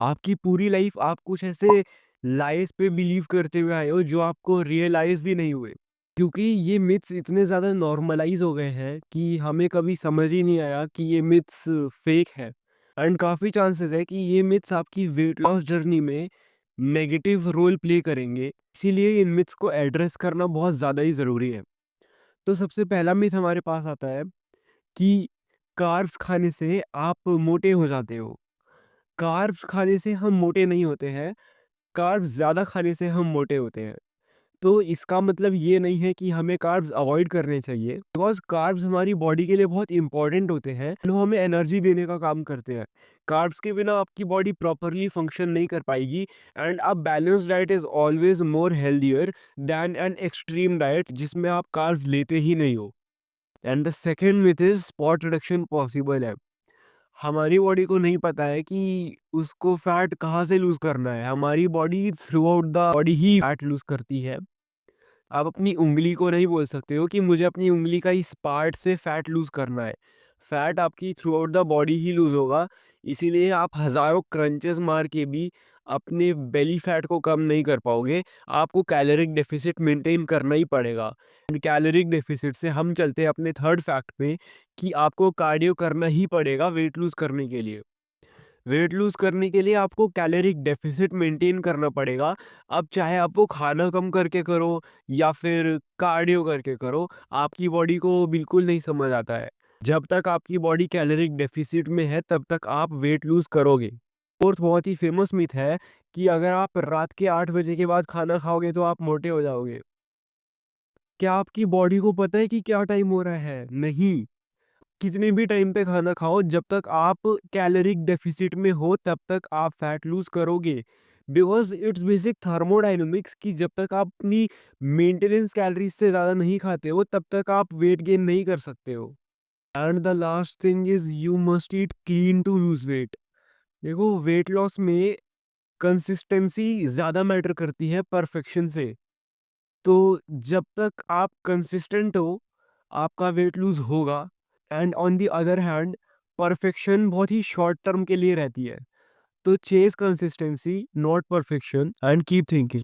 आपकी पूरी लाइफ आप कुछ ऐसे लाइस पे बिलीव करते हुए आए हो जो आपको रियलाइज भी नहीं हुए, क्योंकि ये मिथ्स इतने ज़्यादा नॉर्मलाइज हो गए हैं कि हमें कभी समझ ही नहीं आया कि ये मिथ्स फेक है। एंड काफ़ी चांसेस है कि ये मिथ्स आपकी वेट लॉस जर्नी में नेगेटिव रोल प्ले करेंगे, इसीलिए इन मिथ्स को एड्रेस करना बहुत ज़्यादा ही ज़रूरी है। तो सबसे पहला मिथ हमारे पास आता है कि कार्ब्स खाने से आप मोटे हो जाते हो। कार्ब्स खाने से हम मोटे नहीं होते हैं, कार्ब्स ज़्यादा खाने से हम मोटे होते हैं। तो इसका मतलब ये नहीं है कि हमें कार्ब्स अवॉइड करने चाहिए, बिकॉज़ कार्ब्स हमारी बॉडी के लिए बहुत इंपॉर्टेंट होते हैं, वो हमें एनर्जी देने का काम करते हैं। कार्ब्स के बिना आपकी बॉडी प्रॉपर्ली फंक्शन नहीं कर पाएगी, and a balanced diet is always more healthier than an extreme diet जिसमें आप कार्ब्स लेते ही नहीं हो। And the second myth is spot reduction possible है। हमारी बॉडी को नहीं पता है कि उसको फैट कहाँ से लूज़ करना है। हमारी body throughout the body ही फैट लूज़ करती है। आप अपनी उँगली को नहीं बोल सकते हो कि मुझे अपनी उँगली का इस पार्ट से फैट लूज़ करना है। फैट आपकी थ्रू आउट द बॉडी ही लूज़ होगा, इसीलिए आप हज़ारों क्रंचेस मार के भी अपने बेली फैट को कम नहीं कर पाओगे। आपको कैलोरिक डेफ़िसिट मेंटेन करना ही पड़ेगा। एंड कैलोरिक डेफ़िसिट से हम चलते हैं अपने थर्ड फैक्ट पे कि आपको कार्डियो करना ही पड़ेगा वेट लूज़ करने के लिए। वेट लूज़ करने के लिए आपको कैलोरिक डेफ़िसिट मेंटेन करना पड़ेगा। अब चाहे आप वो खाना कम करके करो या फिर कार्डियो करके करो, आपकी बॉडी को बिल्कुल नहीं समझ आता है। जब तक आपकी बॉडी कैलोरिक डेफ़िसिट में है तब तक आप वेट लूज़ करोगे। फोर्थ बहुत ही फ़ेमस मिथ है कि अगर आप रात के 8 बजे के बाद खाना खाओगे तो आप मोटे हो जाओगे। क्या आपकी बॉडी को पता है कि क्या टाइम हो रहा है? नहीं। कितने भी टाइम पे खाना खाओ, जब तक आप कैलोरिक डेफिसिट में हो तब तक आप फैट लूज करोगे, बिकॉज इट्स बेसिक थर्मोडाइनमिक्स कि जब तक आप अपनी मेंटेनेंस कैलोरीज से ज़्यादा नहीं खाते हो तब तक आप वेट गेन नहीं कर सकते हो। And the last thing is you must eat clean to lose weight. देखो, वेट लॉस में कंसिस्टेंसी ज़्यादा मैटर करती है परफेक्शन से। तो जब तक आप कंसिस्टेंट हो, आपका वेट लूज़ होगा। And on the other hand, perfection बहुत ही शॉर्ट टर्म के लिए रहती है। तो Chase consistency not perfection and keep thinking.